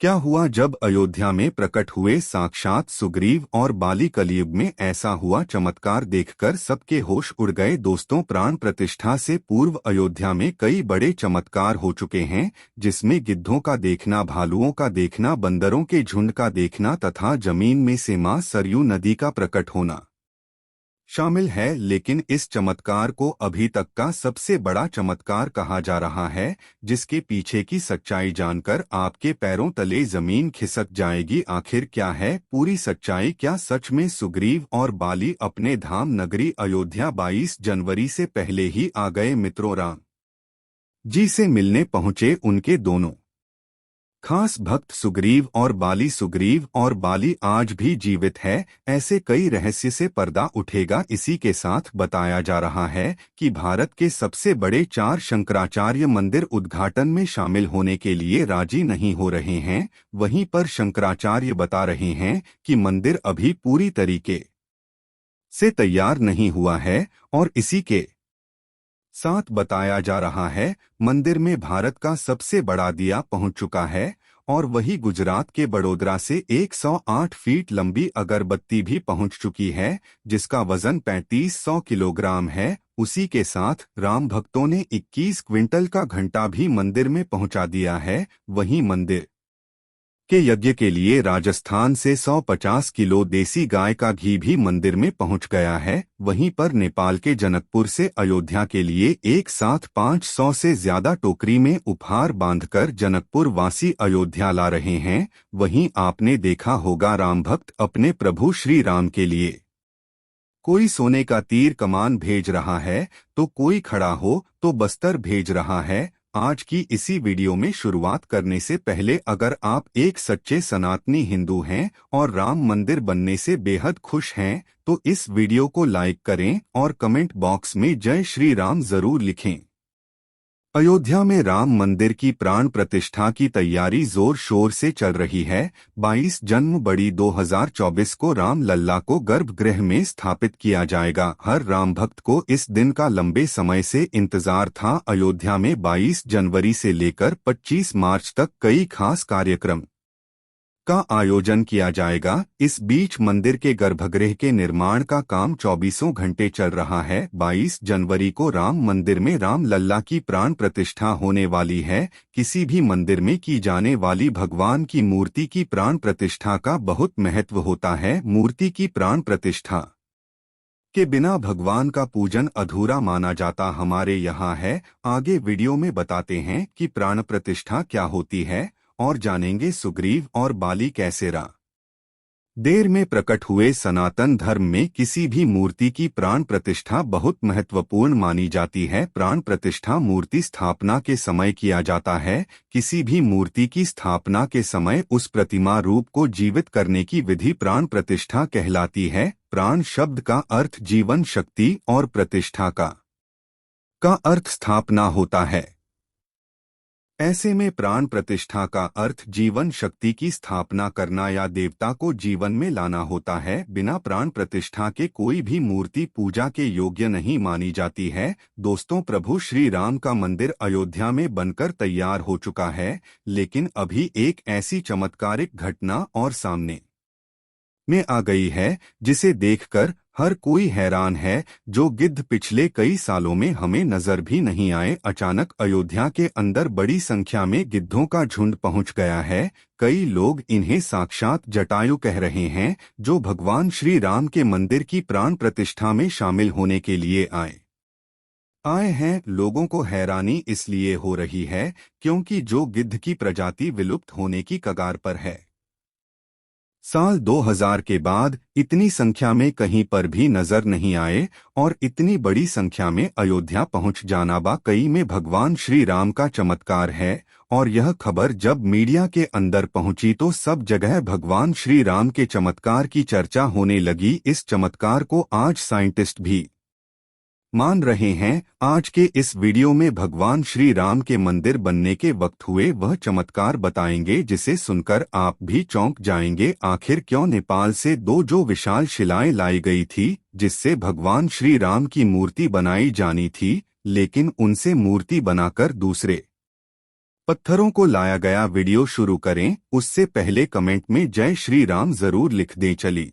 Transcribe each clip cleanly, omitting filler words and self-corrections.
क्या हुआ जब अयोध्या में प्रकट हुए साक्षात सुग्रीव और बाली? कलयुग में ऐसा हुआ चमत्कार देखकर सबके होश उड़ गए। दोस्तों, प्राण प्रतिष्ठा से पूर्व अयोध्या में कई बड़े चमत्कार हो चुके हैं, जिसमें गिद्धों का देखना, भालुओं का देखना, बंदरों के झुंड का देखना तथा जमीन में से मां सरयू नदी का प्रकट होना शामिल है। लेकिन इस चमत्कार को अभी तक का सबसे बड़ा चमत्कार कहा जा रहा है, जिसके पीछे की सच्चाई जानकर आपके पैरों तले जमीन खिसक जाएगी। आखिर क्या है पूरी सच्चाई? क्या सच में सुग्रीव और बाली अपने धाम नगरी अयोध्या 22 जनवरी से पहले ही आ गए? मित्रों, राम जी से मिलने पहुंचे उनके दोनों खास भक्त सुग्रीव और बाली आज भी जीवित है। ऐसे कई रहस्य से पर्दा उठेगा। इसी के साथ बताया जा रहा है कि भारत के सबसे बड़े 4 शंकराचार्य मंदिर उद्घाटन में शामिल होने के लिए राजी नहीं हो रहे हैं। वहीं पर शंकराचार्य बता रहे हैं कि मंदिर अभी पूरी तरीके से तैयार नहीं हुआ है और इसी के साथ बताया जा रहा है मंदिर में भारत का सबसे बड़ा दिया पहुंच चुका है और वही गुजरात के बड़ोदरा से 108 फीट लंबी अगरबत्ती भी पहुंच चुकी है, जिसका वजन 3500 किलोग्राम है। उसी के साथ राम भक्तों ने 21 क्विंटल का घंटा भी मंदिर में पहुंचा दिया है। वहीं मंदिर के यज्ञ के लिए राजस्थान से 150 किलो देसी गाय का घी भी मंदिर में पहुंच गया है। वहीं पर नेपाल के जनकपुर से अयोध्या के लिए एक साथ 500 से ज्यादा टोकरी में उपहार बांधकर जनकपुर वासी अयोध्या ला रहे हैं। वहीं आपने देखा होगा राम भक्त अपने प्रभु श्री राम के लिए कोई सोने का तीर कमान भेज रहा है, तो कोई खड़ा हो तो बस्तर भेज रहा है। आज की इसी वीडियो में शुरुआत करने से पहले अगर आप एक सच्चे सनातनी हिंदू हैं और राम मंदिर बनने से बेहद खुश हैं, तो इस वीडियो को लाइक करें और कमेंट बॉक्स में जय श्री राम जरूर लिखें। अयोध्या में राम मंदिर की प्राण प्रतिष्ठा की तैयारी जोर शोर से चल रही है। 22 जनवरी 2024 को राम लल्ला को गर्भगृह में स्थापित किया जाएगा। हर राम भक्त को इस दिन का लंबे समय से इंतजार था। अयोध्या में 22 जनवरी से लेकर 25 मार्च तक कई खास कार्यक्रम का आयोजन किया जाएगा। इस बीच मंदिर के गर्भगृह के निर्माण का काम 24 घंटे चल रहा है। 22 जनवरी को राम मंदिर में राम लल्ला की प्राण प्रतिष्ठा होने वाली है। किसी भी मंदिर में की जाने वाली भगवान की मूर्ति की प्राण प्रतिष्ठा का बहुत महत्व होता है। मूर्ति की प्राण प्रतिष्ठा के बिना भगवान का पूजन अधूरा माना जाता हमारे यहाँ है। आगे वीडियो में बताते हैं कि प्राण प्रतिष्ठा क्या होती है और जानेंगे सुग्रीव और बाली कैसे देर में प्रकट हुए। सनातन धर्म में किसी भी मूर्ति की प्राण प्रतिष्ठा बहुत महत्वपूर्ण मानी जाती है। प्राण प्रतिष्ठा मूर्ति स्थापना के समय किया जाता है। किसी भी मूर्ति की स्थापना के समय उस प्रतिमा रूप को जीवित करने की विधि प्राण प्रतिष्ठा कहलाती है। प्राण शब्द का अर्थ जीवन शक्ति और प्रतिष्ठा का अर्थ स्थापना होता है। ऐसे में प्राण प्रतिष्ठा का अर्थ जीवन शक्ति की स्थापना करना या देवता को जीवन में लाना होता है। बिना प्राण प्रतिष्ठा के कोई भी मूर्ति पूजा के योग्य नहीं मानी जाती है। दोस्तों, प्रभु श्री राम का मंदिर अयोध्या में बनकर तैयार हो चुका है, लेकिन अभी एक ऐसी चमत्कारिक घटना और सामने में आ गई है जिसे देखकर हर कोई हैरान है। जो गिद्ध पिछले कई सालों में हमें नजर भी नहीं आए, अचानक अयोध्या के अंदर बड़ी संख्या में गिद्धों का झुंड पहुंच गया है। कई लोग इन्हें साक्षात जटायु कह रहे हैं, जो भगवान श्री राम के मंदिर की प्राण प्रतिष्ठा में शामिल होने के लिए आए हैं। लोगों को हैरानी इसलिए हो रही है क्योंकि जो गिद्ध की प्रजाति विलुप्त होने की कगार पर है। साल 2000 के बाद इतनी संख्या में कहीं पर भी नजर नहीं आए और इतनी बड़ी संख्या में अयोध्या पहुंच जाना वाकई में भगवान श्री राम का चमत्कार है। और यह खबर जब मीडिया के अंदर पहुंची तो सब जगह भगवान श्री राम के चमत्कार की चर्चा होने लगी। इस चमत्कार को आज साइंटिस्ट भी मान रहे हैं। आज के इस वीडियो में भगवान श्री राम के मंदिर बनने के वक्त हुए वह चमत्कार बताएंगे, जिसे सुनकर आप भी चौंक जाएंगे। आखिर क्यों नेपाल से जो विशाल शिलाएं लाई गई थी, जिससे भगवान श्री राम की मूर्ति बनाई जानी थी, लेकिन उनसे मूर्ति बनाकर दूसरे पत्थरों को लाया गया वीडियो शुरू करें, उससे पहले कमेंट में जय श्री राम जरूर लिख दें। चलिए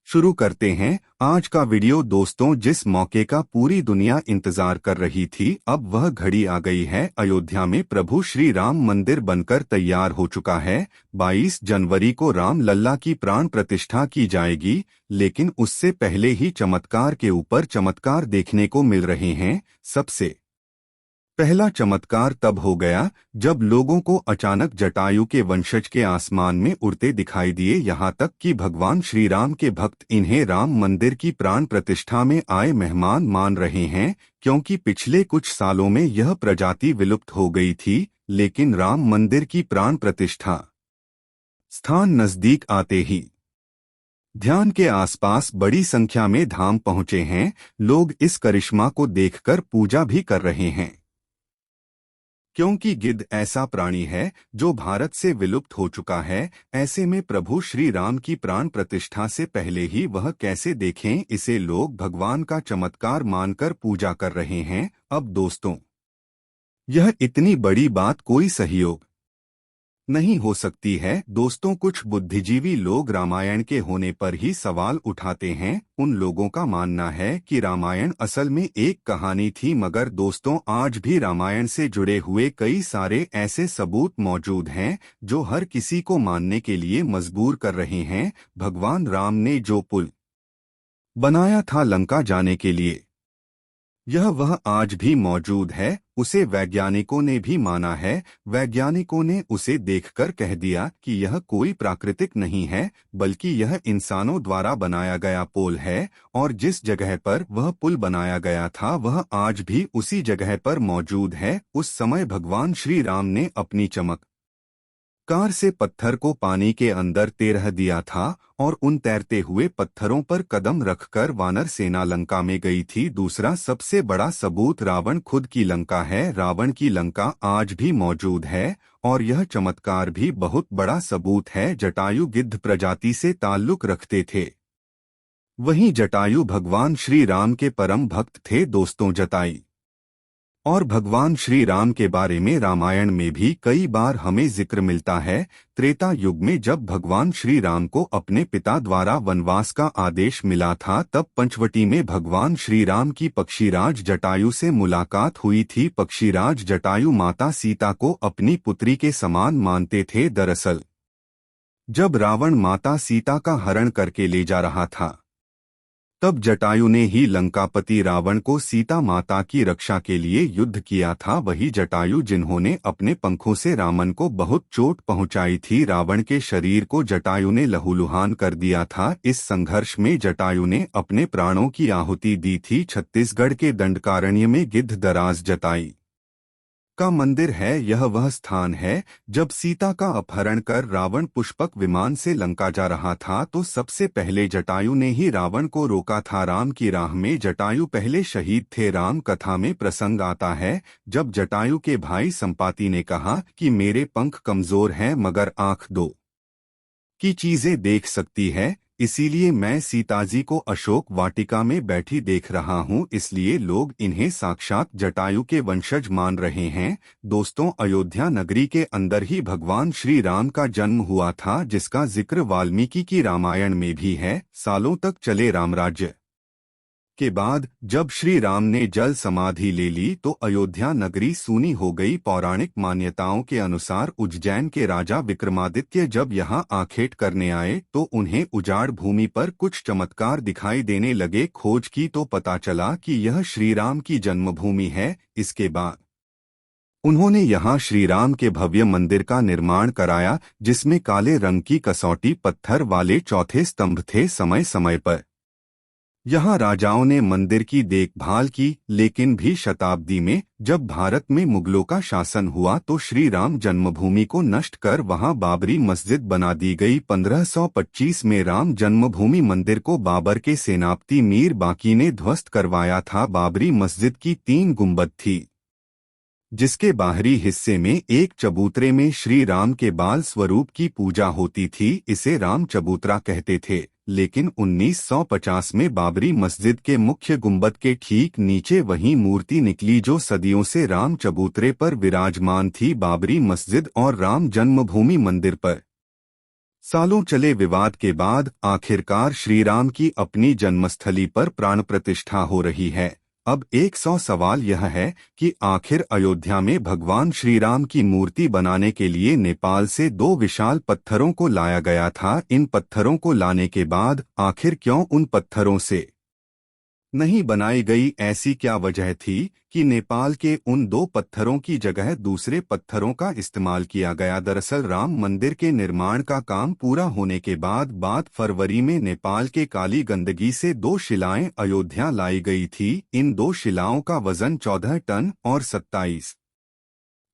शुरू करते हैं आज का वीडियो। दोस्तों, जिस मौके का पूरी दुनिया इंतजार कर रही थी, अब वह घड़ी आ गई है। अयोध्या में प्रभु श्री राम मंदिर बनकर तैयार हो चुका है। 22 जनवरी को राम लल्ला की प्राण प्रतिष्ठा की जाएगी, लेकिन उससे पहले ही चमत्कार के ऊपर चमत्कार देखने को मिल रहे हैं। सबसे पहला चमत्कार तब हो गया जब लोगों को अचानक जटायु के वंशज के आसमान में उड़ते दिखाई दिए। यहाँ तक कि भगवान श्री राम के भक्त इन्हें राम मंदिर की प्राण प्रतिष्ठा में आए मेहमान मान रहे हैं, क्योंकि पिछले कुछ सालों में यह प्रजाति विलुप्त हो गई थी। लेकिन राम मंदिर की प्राण प्रतिष्ठा स्थान नजदीक आते ही ध्यान के आसपास बड़ी संख्या में धाम पहुंचे हैं। लोग इस करिश्मा को देखकर पूजा भी कर रहे हैं, क्योंकि गिद्ध ऐसा प्राणी है जो भारत से विलुप्त हो चुका है। ऐसे में प्रभु श्री राम की प्राण प्रतिष्ठा से पहले ही वह कैसे देखें, इसे लोग भगवान का चमत्कार मानकर पूजा कर रहे हैं। अब दोस्तों, यह इतनी बड़ी बात कोई सहयोग नहीं हो सकती है। दोस्तों, कुछ बुद्धिजीवी लोग रामायण के होने पर ही सवाल उठाते हैं। उन लोगों का मानना है कि रामायण असल में एक कहानी थी, मगर दोस्तों, आज भी रामायण से जुड़े हुए कई सारे ऐसे सबूत मौजूद हैं जो हर किसी को मानने के लिए मजबूर कर रहे हैं। भगवान राम ने जो पुल बनाया था लंका जाने के लिए, वह आज भी मौजूद है। उसे वैज्ञानिकों ने भी माना है। वैज्ञानिकों ने उसे देखकर कह दिया कि यह कोई प्राकृतिक नहीं है, बल्कि यह इंसानों द्वारा बनाया गया पुल है। और जिस जगह पर वह पुल बनाया गया था, वह आज भी उसी जगह पर मौजूद है। उस समय भगवान श्री राम ने अपनी चमत्कार से पत्थर को पानी के अंदर तैर दिया था, और उन तैरते हुए पत्थरों पर कदम रखकर वानर सेना लंका में गई थी। दूसरा सबसे बड़ा सबूत रावण खुद की लंका है। रावण की लंका आज भी मौजूद है, और यह चमत्कार भी बहुत बड़ा सबूत है। जटायु गिद्ध प्रजाति से ताल्लुक रखते थे, वहीं जटायु भगवान श्री राम के परम भक्त थे। दोस्तों, जटायु और भगवान श्री राम के बारे में रामायण में भी कई बार हमें जिक्र मिलता है। त्रेता युग में जब भगवान श्री राम को अपने पिता द्वारा वनवास का आदेश मिला था, तब पंचवटी में भगवान श्री राम की पक्षीराज जटायु से मुलाकात हुई थी। पक्षीराज जटायु माता सीता को अपनी पुत्री के समान मानते थे। दरअसल जब रावण माता सीता का हरण करके ले जा रहा था, तब जटायु ने ही लंकापति रावण को सीता माता की रक्षा के लिए युद्ध किया था। वही जटायु जिन्होंने अपने पंखों से रावण को बहुत चोट पहुंचाई थी। रावण के शरीर को जटायु ने लहूलुहान कर दिया था। इस संघर्ष में जटायु ने अपने प्राणों की आहुति दी थी। छत्तीसगढ़ के दंडकारण्य में गिद्धराज जटायु का मंदिर है। यह वह स्थान है जब सीता का अपहरण कर रावण पुष्पक विमान से लंका जा रहा था, तो सबसे पहले जटायु ने ही रावण को रोका था। राम की राह में जटायु पहले शहीद थे। राम कथा में प्रसंग आता है जब जटायु के भाई संपाति ने कहा कि मेरे पंख कमजोर हैं, मगर आंख दो की चीजें देख सकती है, इसीलिए मैं सीताजी को अशोक वाटिका में बैठी देख रहा हूं। इसलिए लोग इन्हें साक्षात जटायु के वंशज मान रहे हैं। दोस्तों, अयोध्या नगरी के अंदर ही भगवान श्री राम का जन्म हुआ था, जिसका जिक्र वाल्मीकि की रामायण में भी है। सालों तक चले रामराज्य के बाद जब श्री राम ने जल समाधि ले ली, तो अयोध्या नगरी सूनी हो गई। पौराणिक मान्यताओं के अनुसार उज्जैन के राजा विक्रमादित्य जब यहां आखेट करने आए, तो उन्हें उजाड़ भूमि पर कुछ चमत्कार दिखाई देने लगे। खोज की तो पता चला कि यह श्री राम की जन्मभूमि है। इसके बाद उन्होंने यहाँ श्री राम के भव्य मंदिर का निर्माण कराया, जिसमें काले रंग की कसौटी पत्थर वाले चौथे स्तंभ थे। समय समय पर यहाँ राजाओं ने मंदिर की देखभाल की, लेकिन भी शताब्दी में जब भारत में मुगलों का शासन हुआ, तो श्री राम जन्मभूमि को नष्ट कर वहाँ बाबरी मस्जिद बना दी गई। 1525 में राम जन्मभूमि मंदिर को बाबर के सेनापति मीर बाकी ने ध्वस्त करवाया था। बाबरी मस्जिद की 3 गुंबद थी, जिसके बाहरी हिस्से में एक चबूतरे में श्री राम के बाल स्वरूप की पूजा होती थी। इसे राम चबूतरा कहते थे। लेकिन 1950 में बाबरी मस्जिद के मुख्य गुंबद के ठीक नीचे वही मूर्ति निकली जो सदियों से राम चबूतरे पर विराजमान थी। बाबरी मस्जिद और राम जन्मभूमि मंदिर पर सालों चले विवाद के बाद आखिरकार श्रीराम की अपनी जन्मस्थली पर प्राण प्रतिष्ठा हो रही है। अब 100 सवाल यह है कि आखिर अयोध्या में भगवान श्रीराम की मूर्ति बनाने के लिए नेपाल से 2 विशाल पत्थरों को लाया गया था। इन पत्थरों को लाने के बाद आखिर क्यों उन पत्थरों से नहीं बनाई गई? ऐसी क्या वजह थी कि नेपाल के उन 2 पत्थरों की जगह दूसरे पत्थरों का इस्तेमाल किया गया? दरअसल राम मंदिर के निर्माण का काम पूरा होने के बाद फरवरी में नेपाल के काली गंदगी से 2 शिलाएं अयोध्या लाई गई थी। इन 2 शिलाओं का वजन 14 टन और 27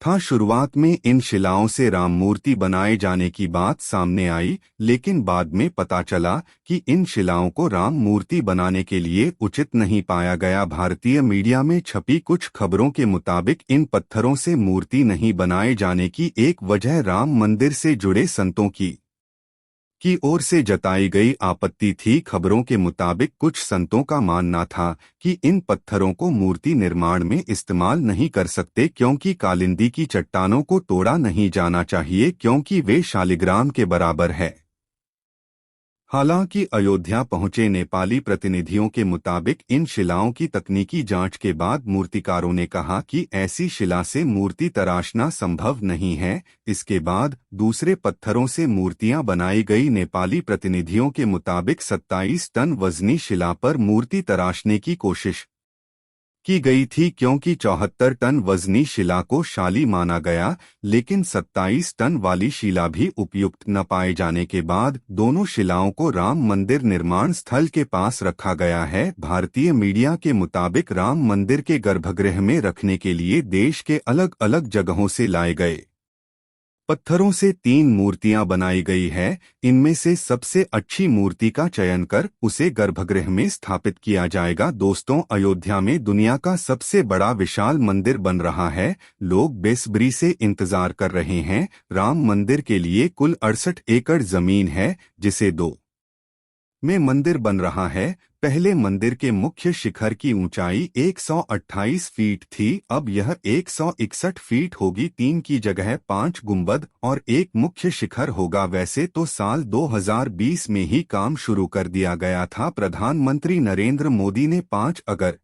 था। शुरुआत में इन शिलाओं से राम मूर्ति बनाए जाने की बात सामने आई, लेकिन बाद में पता चला कि इन शिलाओं को राम मूर्ति बनाने के लिए उचित नहीं पाया गया। भारतीय मीडिया में छपी कुछ खबरों के मुताबिक इन पत्थरों से मूर्ति नहीं बनाए जाने की एक वजह राम मंदिर से जुड़े संतों की ओर से जताई गई आपत्ति थी। खबरों के मुताबिक कुछ संतों का मानना था कि इन पत्थरों को मूर्ति निर्माण में इस्तेमाल नहीं कर सकते क्योंकि कालिंदी की चट्टानों को तोड़ा नहीं जाना चाहिए क्योंकि वे शालिग्राम के बराबर है। हालांकि अयोध्या पहुंचे नेपाली प्रतिनिधियों के मुताबिक इन शिलाओं की तकनीकी जांच के बाद मूर्तिकारों ने कहा कि ऐसी शिला से मूर्ति तराशना संभव नहीं है। इसके बाद दूसरे पत्थरों से मूर्तियां बनाई गई। नेपाली प्रतिनिधियों के मुताबिक 27 टन वजनी शिला पर मूर्ति तराशने की कोशिश की गई थी क्योंकि 74 टन वजनी शिला को शाली माना गया, लेकिन 27 टन वाली शिला भी उपयुक्त न पाए जाने के बाद दोनों शिलाओं को राम मंदिर निर्माण स्थल के पास रखा गया है। भारतीय मीडिया के मुताबिक राम मंदिर के गर्भगृह में रखने के लिए देश के अलग अलग जगहों से लाए गए पत्थरों से 3 मूर्तियां बनाई गई है। इनमें से सबसे अच्छी मूर्ति का चयन कर उसे गर्भगृह में स्थापित किया जाएगा। दोस्तों, अयोध्या में दुनिया का सबसे बड़ा विशाल मंदिर बन रहा है। लोग बेसब्री से इंतजार कर रहे हैं। राम मंदिर के लिए कुल 68 एकड़ जमीन है जिसे 2 में मंदिर बन रहा है। पहले मंदिर के मुख्य शिखर की ऊंचाई 128 फीट थी, अब यह 161 फीट होगी। 3 की जगह 5 गुंबद और 1 मुख्य शिखर होगा। वैसे तो साल 2020 में ही काम शुरू कर दिया गया था। प्रधानमंत्री नरेंद्र मोदी ने 5 अगस्त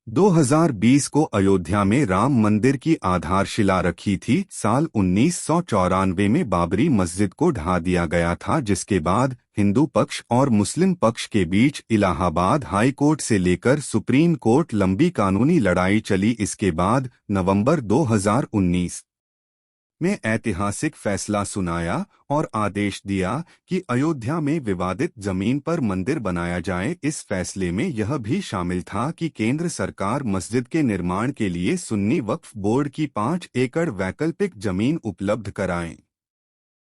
2020 को अयोध्या में राम मंदिर की आधारशिला रखी थी। साल 1994 में बाबरी मस्जिद को ढा दिया गया था, जिसके बाद हिंदू पक्ष और मुस्लिम पक्ष के बीच इलाहाबाद हाई कोर्ट से लेकर सुप्रीम कोर्ट लंबी कानूनी लड़ाई चली। इसके बाद नवंबर 2019 में ऐतिहासिक फैसला सुनाया और आदेश दिया कि अयोध्या में विवादित जमीन पर मंदिर बनाया जाए। इस फैसले में यह भी शामिल था कि केंद्र सरकार मस्जिद के निर्माण के लिए सुन्नी वक्फ बोर्ड की 5 एकड़ वैकल्पिक जमीन उपलब्ध कराएं।